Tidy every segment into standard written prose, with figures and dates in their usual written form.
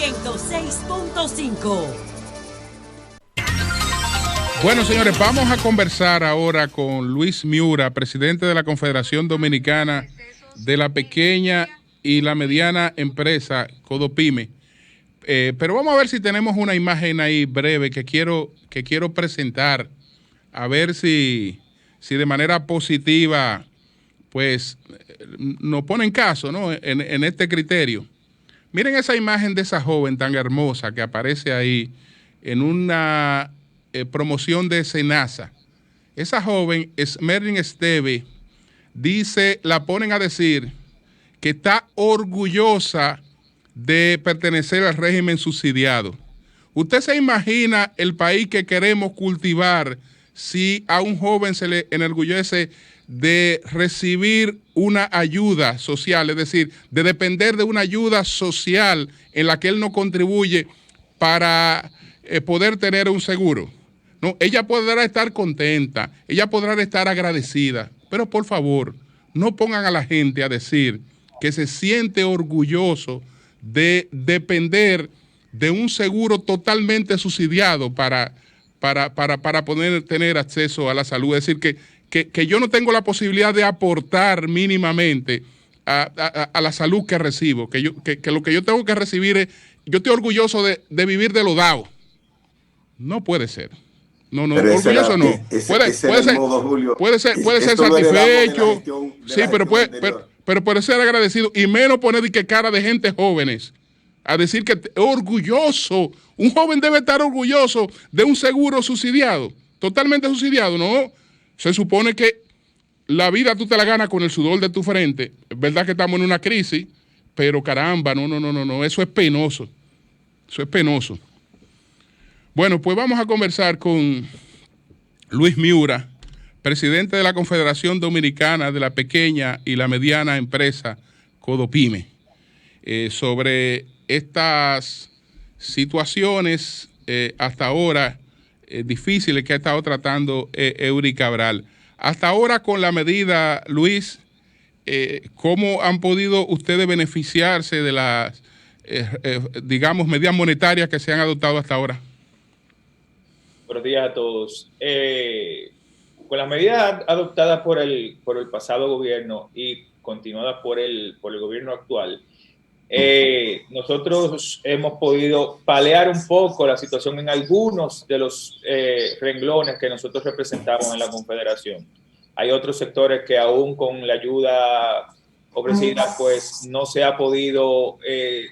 106.5. Bueno, señores, vamos a conversar ahora con Luis Miura, presidente de la Confederación Dominicana de la Pequeña y la Mediana Empresa, Codopyme. Pero vamos a ver si tenemos una imagen ahí breve que quiero presentar, a ver si de manera positiva pues nos ponen caso, ¿no? en este criterio. Miren esa imagen de esa joven tan hermosa que aparece ahí en una promoción de Senasa. Esa joven, Merlin Esteve, la ponen a decir que está orgullosa de pertenecer al régimen subsidiado. ¿Usted se imagina el país que queremos cultivar si a un joven se le enorgullece de recibir una ayuda social, es decir, de depender de una ayuda social en la que él no contribuye para poder tener un seguro? No, ella podrá estar contenta, ella podrá estar agradecida, pero por favor, no pongan a la gente a decir que se siente orgulloso de depender de un seguro totalmente subsidiado para poder tener acceso a la salud. Es decir, que yo no tengo la posibilidad de aportar mínimamente a la salud que recibo, que lo que yo tengo que recibir es, yo estoy orgulloso de vivir de lo dado. No puede ser. No, orgulloso no. Puede ser satisfecho. Sí, pero puede ser agradecido y menos poner que cara de gente jóvenes a decir que orgulloso. Un joven debe estar orgulloso de un seguro subsidiado, totalmente subsidiado, ¿no? Se supone que la vida tú te la ganas con el sudor de tu frente. Es verdad que estamos en una crisis, pero caramba, no, eso es penoso. Eso es penoso. Bueno, pues vamos a conversar con Luis Miura, presidente de la Confederación Dominicana de la Pequeña y la Mediana Empresa, Codopyme, sobre estas situaciones hasta ahora difíciles que ha estado tratando Eury Cabral. Hasta ahora con la medida, Luis, ¿cómo han podido ustedes beneficiarse de las, digamos, medidas monetarias que se han adoptado hasta ahora? Buenos días a todos. Con las medidas adoptadas por el pasado gobierno y continuadas por el gobierno actual, nosotros hemos podido paliar un poco la situación en algunos de los renglones que nosotros representamos en la Confederación. Hay otros sectores que aún con la ayuda ofrecida pues no se ha podido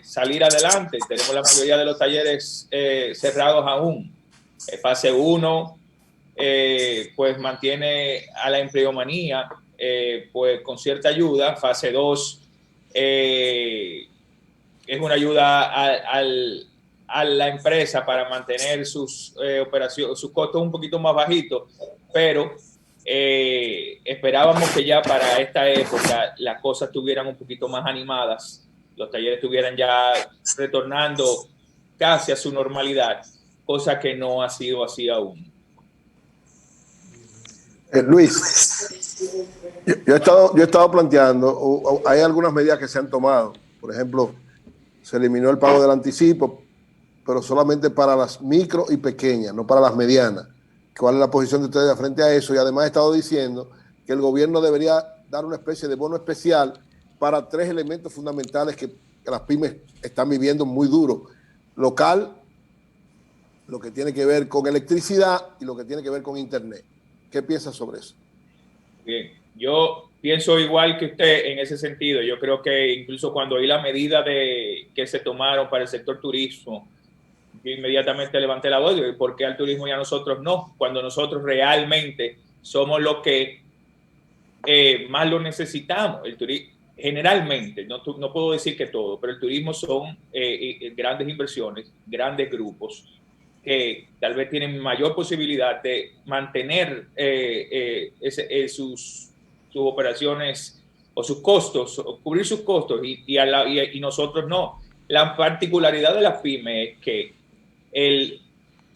salir adelante. Tenemos la mayoría de los talleres cerrados aún. Fase 1 pues mantiene a la empleomanía pues con cierta ayuda. Fase 2 es una ayuda a la empresa para mantener sus operaciones, sus costos un poquito más bajitos, pero esperábamos que ya para esta época las cosas estuvieran un poquito más animadas, los talleres estuvieran ya retornando casi a su normalidad, cosa que no ha sido así aún. Luis, yo he estado planteando, hay algunas medidas que se han tomado. Por ejemplo, se eliminó el pago del anticipo, pero solamente para las micro y pequeñas, no para las medianas. ¿Cuál es la posición de ustedes frente a eso? Y además he estado diciendo que el gobierno debería dar una especie de bono especial para 3 elementos fundamentales que las pymes están viviendo muy duro. Local, lo que tiene que ver con electricidad y lo que tiene que ver con internet. ¿Qué piensas sobre eso? Bien, yo pienso igual que usted en ese sentido. Yo creo que incluso cuando oí la medida que se tomaron para el sector turismo, inmediatamente levanté la voz. ¿Por qué al turismo y a nosotros no? Cuando nosotros realmente somos los que más lo necesitamos. El turismo, generalmente, no puedo decir que todo, pero el turismo son grandes inversiones, grandes grupos que tal vez tienen mayor posibilidad de mantener sus operaciones o sus costos, o cubrir sus costos, y nosotros no. La particularidad de la pyme es que,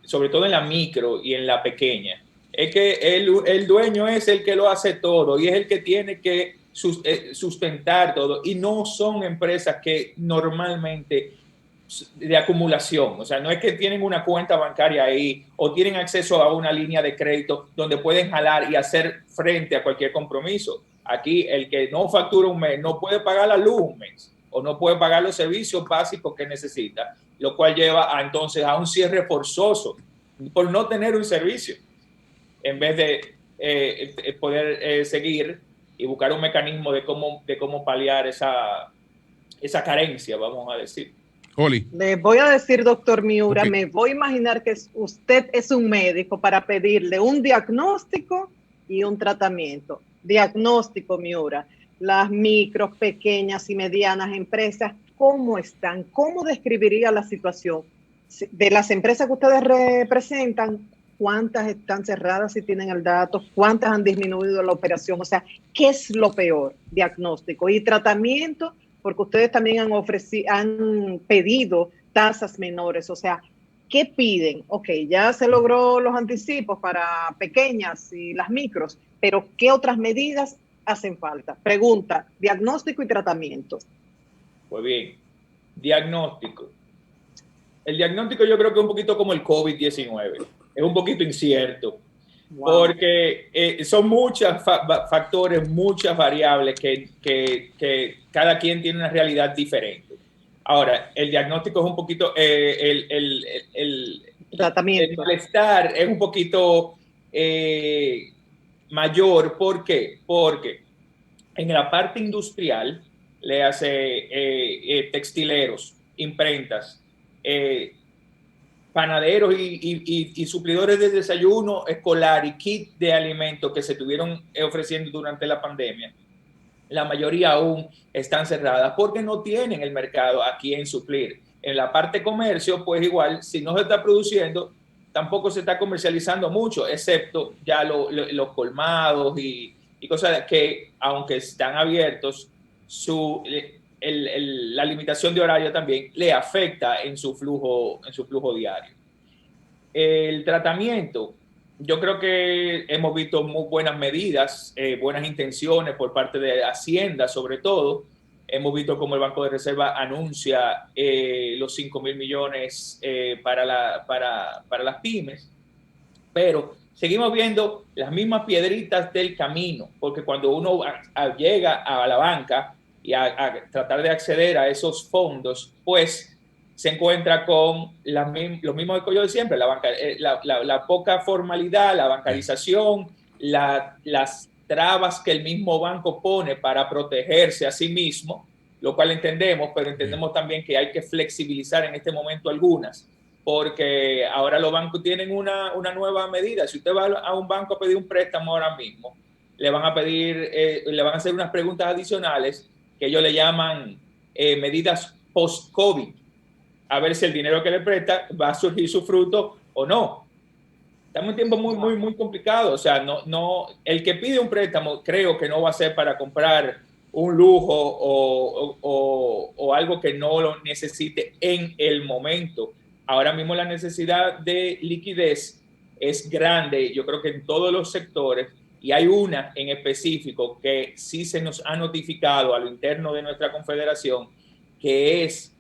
sobre todo en la micro y en la pequeña, es que el dueño es el que lo hace todo y es el que tiene que sustentar todo, y no son empresas que normalmente de acumulación. O sea, no es que tienen una cuenta bancaria ahí o tienen acceso a una línea de crédito donde pueden jalar y hacer frente a cualquier compromiso. Aquí el que no factura un mes no puede pagar la luz un mes o no puede pagar los servicios básicos que necesita, lo cual lleva entonces a un cierre forzoso por no tener un servicio, en vez de poder seguir y buscar un mecanismo de cómo paliar esa carencia, vamos a decir. Oli. Le voy a decir, doctor Miura, Okay. me voy a imaginar que usted es un médico para pedirle un diagnóstico y un tratamiento. Diagnóstico, Miura. Las micros, pequeñas y medianas empresas, ¿cómo están? ¿Cómo describiría la situación? De las empresas que ustedes representan, ¿cuántas están cerradas si tienen el dato? ¿Cuántas han disminuido la operación? O sea, ¿qué es lo peor? Diagnóstico y tratamiento, porque ustedes también han pedido tasas menores. O sea, ¿qué piden? Ok, ya se logró los anticipos para pequeñas y las micros, pero ¿qué otras medidas hacen falta? Pregunta, diagnóstico y tratamiento. Pues bien, diagnóstico. El diagnóstico yo creo que es un poquito como el COVID-19. Es un poquito incierto. Wow. Porque son muchos factores, muchas variables que cada quien tiene una realidad diferente. Ahora, el diagnóstico es un poquito, el malestar es un poquito mayor. ¿Por qué? Porque en la parte industrial, le hace textileros, imprentas, panaderos y suplidores de desayuno escolar y kit de alimentos que se estuvieron ofreciendo durante la pandemia, la mayoría aún están cerradas porque no tienen el mercado a quien suplir. En la parte comercio, pues igual, si no se está produciendo, tampoco se está comercializando mucho, excepto ya los colmados y cosas que, aunque están abiertos, la limitación de horario también le afecta en su flujo diario. El tratamiento, yo creo que hemos visto muy buenas medidas, buenas intenciones por parte de Hacienda, sobre todo. Hemos visto cómo el Banco de Reserva anuncia los 5,000 millones para las pymes, pero seguimos viendo las mismas piedritas del camino, porque cuando uno llega a la banca y a tratar de acceder a esos fondos, pues se encuentra con lo mismo que yo de siempre, la poca formalidad, la bancarización, las trabas que el mismo banco pone para protegerse a sí mismo, lo cual entendemos, pero entendemos también que hay que flexibilizar en este momento algunas, porque ahora los bancos tienen una nueva medida. Si usted va a un banco a pedir un préstamo ahora mismo, le van a hacer unas preguntas adicionales que ellos le llaman medidas post-COVID, a ver si el dinero que le presta va a surgir su fruto o no. Estamos en un tiempo muy complicado. O sea, el que pide un préstamo creo que no va a ser para comprar un lujo o algo que no lo necesite en el momento. Ahora mismo la necesidad de liquidez es grande, yo creo que en todos los sectores, y hay una en específico que sí se nos ha notificado a lo interno de nuestra confederación, que es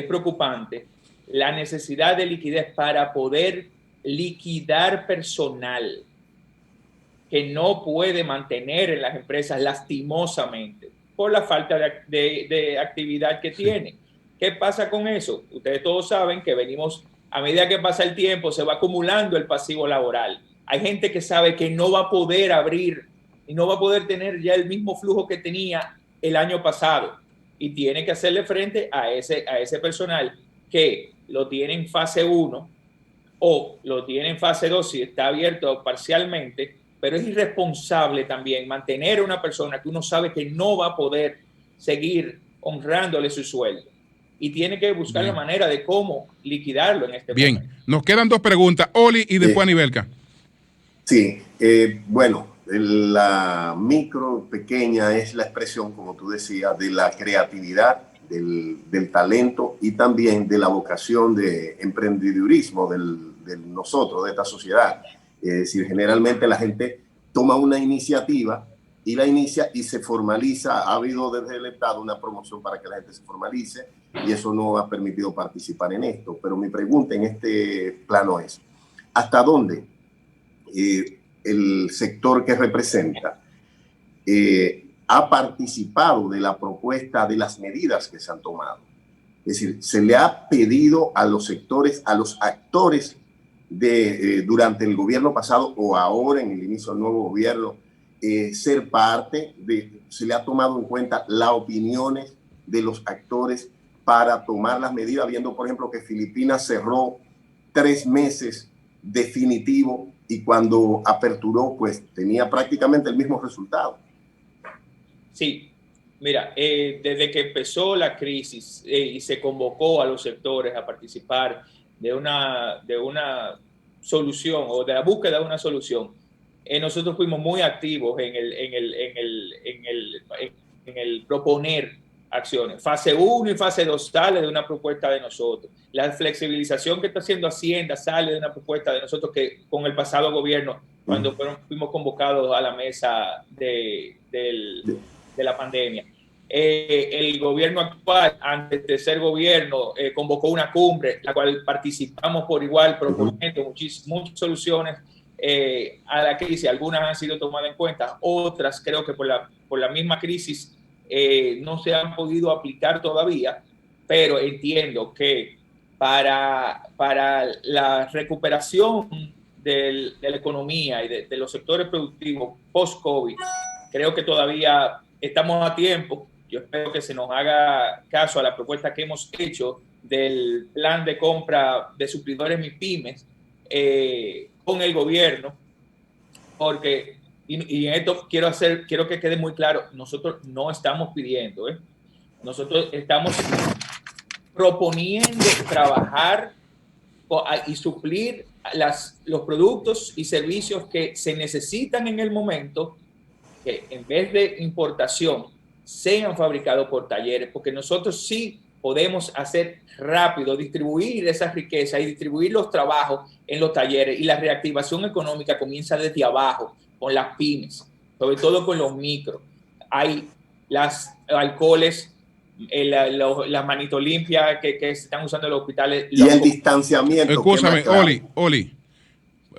preocupante, la necesidad de liquidez para poder liquidar personal que no puede mantener en las empresas lastimosamente por la falta de actividad que tiene. ¿Qué pasa con eso? Ustedes todos saben que venimos, a medida que pasa el tiempo, se va acumulando el pasivo laboral. Hay gente que sabe que no va a poder abrir y no va a poder tener ya el mismo flujo que tenía el año pasado y tiene que hacerle frente a ese personal que lo tiene en fase 1 o lo tiene en fase 2 si está abierto parcialmente, pero es irresponsable también mantener a una persona que uno sabe que no va a poder seguir honrándole su sueldo. Y tiene que buscar la manera de cómo liquidarlo en este momento. Bien, nos quedan dos preguntas, Oli y después Anibelka. Sí, bueno, la micro, pequeña es la expresión, como tú decías, de la creatividad, del talento y también de la vocación de emprendedurismo de nosotros, de esta sociedad. Es decir, generalmente la gente toma una iniciativa y la inicia y se formaliza. Ha habido desde el Estado una promoción para que la gente se formalice y eso no ha permitido participar en esto. Pero mi pregunta en este plano es, ¿hasta dónde el sector que representa ha participado de la propuesta de las medidas que se han tomado? Es decir, se le ha pedido a los sectores, a los actores durante el gobierno pasado o ahora en el inicio del nuevo gobierno, ser parte se le ha tomado en cuenta las opiniones de los actores para tomar las medidas, viendo por ejemplo que Filipinas cerró 3 meses definitivo y cuando aperturó pues tenía prácticamente el mismo resultado. Sí, mira, desde que empezó la crisis y se convocó a los sectores a participar de una solución o de la búsqueda de una solución, nosotros fuimos muy activos en el proponer acciones. Fase 1 y fase 2 sale de una propuesta de nosotros. La flexibilización que está haciendo Hacienda sale de una propuesta de nosotros que con el pasado gobierno, cuando fuimos convocados a la mesa de la pandemia. El gobierno actual, antes de ser gobierno, convocó una cumbre, la cual participamos por igual, proponiendo muchas soluciones a la crisis. Algunas han sido tomadas en cuenta, otras creo que por la misma crisis no se han podido aplicar todavía, pero entiendo que para la recuperación de la economía y de los sectores productivos post-COVID, creo que todavía estamos a tiempo. Yo espero que se nos haga caso a la propuesta que hemos hecho del plan de compra de suplidores MIPYMES con el gobierno, porque, y en esto quiero que quede muy claro, nosotros no estamos pidiendo, nosotros estamos proponiendo trabajar y suplir los productos y servicios que se necesitan en el momento, que en vez de importación sean fabricados por talleres, porque nosotros sí podemos hacer rápido, distribuir esa riqueza y distribuir los trabajos en los talleres, y la reactivación económica comienza desde abajo, con las pymes, sobre todo con los micros. Hay las alcoholes, las manitos limpias que se están usando en los hospitales. Y el distanciamiento. Escúchame, Oli,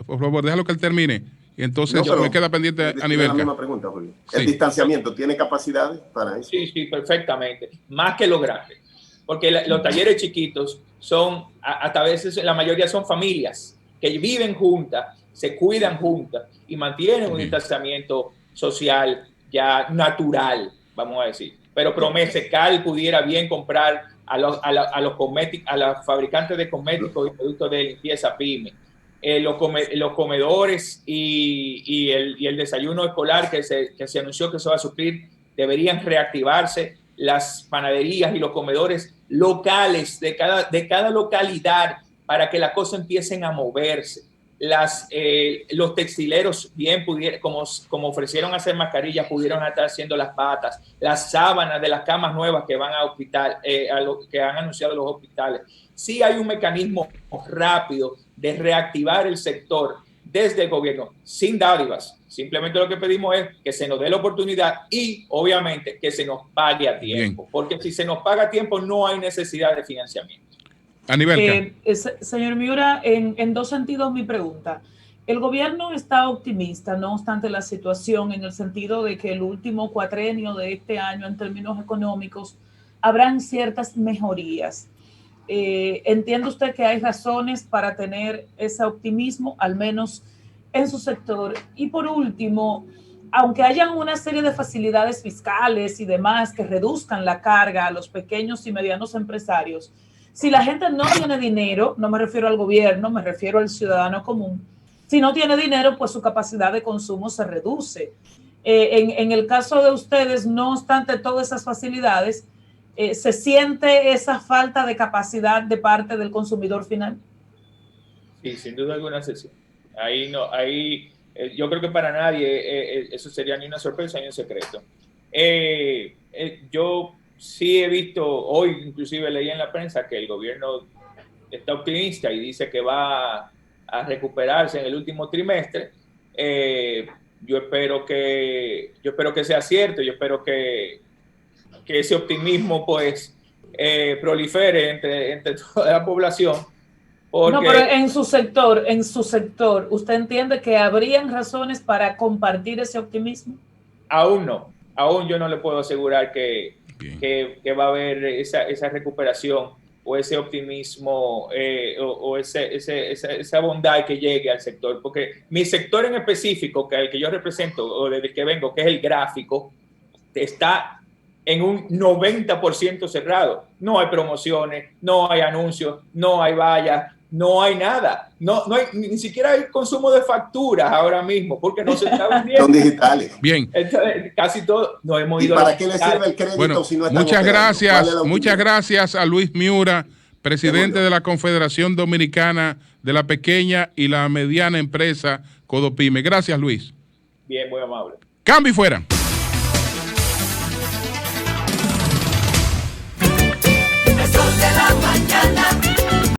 por favor, déjalo que él termine. Y entonces me queda pendiente a nivel. La misma pregunta, Julio. ¿El distanciamiento tiene capacidades para eso? Sí, perfectamente. Más que lo grande. Porque los talleres chiquitos son, hasta a veces la mayoría son familias que viven juntas, se cuidan juntas y mantienen un distanciamiento social ya natural, vamos a decir. Pero Promesecal pudiera bien comprar a los fabricantes de cosméticos y productos de limpieza PYME. Los comedores y el desayuno escolar que se anunció que se va a suplir, deberían reactivarse. Las panaderías y los comedores locales de cada localidad, para que las cosas empiecen a moverse. Los textileros bien pudieron, como ofrecieron hacer mascarillas, pudieron estar haciendo las batas, las sábanas de las camas nuevas que van a hospital, que han anunciado los hospitales. Sí hay un mecanismo rápido de reactivar el sector desde el gobierno, sin dádivas. Simplemente lo que pedimos es que se nos dé la oportunidad y, obviamente, que se nos pague a tiempo. Bien. Porque si se nos paga a tiempo, no hay necesidad de financiamiento. Anibelka. Señor Miura, en dos sentidos mi pregunta. El gobierno está optimista, no obstante la situación, en el sentido de que el último cuatrenio de este año, en términos económicos, habrán ciertas mejorías. ¿Entiende usted que hay razones para tener ese optimismo, al menos en su sector? Y por último, aunque hayan una serie de facilidades fiscales y demás que reduzcan la carga a los pequeños y medianos empresarios, si la gente no tiene dinero, no me refiero al gobierno, me refiero al ciudadano común, si no tiene dinero, pues su capacidad de consumo se reduce. En el caso de ustedes, no obstante todas esas facilidades, ¿se siente esa falta de capacidad de parte del consumidor final? Sí, sin duda alguna sí. Yo creo que para nadie eso sería ni una sorpresa ni un secreto. Yo sí he visto, hoy inclusive leí en la prensa que el gobierno está optimista y dice que va a recuperarse en el último trimestre. yo espero que sea cierto, yo espero que ese optimismo pues prolifere entre toda la población. Porque no, pero en su sector, ¿usted entiende que habrían razones para compartir ese optimismo? Aún yo no le puedo asegurar que va a haber esa recuperación o ese optimismo o esa bondad que llegue al sector, porque mi sector en específico, que es el que yo represento o desde el que vengo, que es el gráfico, está en un 90% cerrado. No hay promociones, no hay anuncios, no hay vallas, no hay nada. No hay, ni siquiera hay consumo de facturas ahora mismo, porque no se está vendiendo. Son digitales. Bien. Entonces, casi todo no hemos ido. ¿Y para qué le sirve el crédito bueno, si no están muchas operando? gracias, muchas gracias a Luis Miura, presidente de la Confederación Dominicana de la Pequeña y la Mediana Empresa Codopime. Gracias, Luis. Bien, muy amable. Cambio y fuera.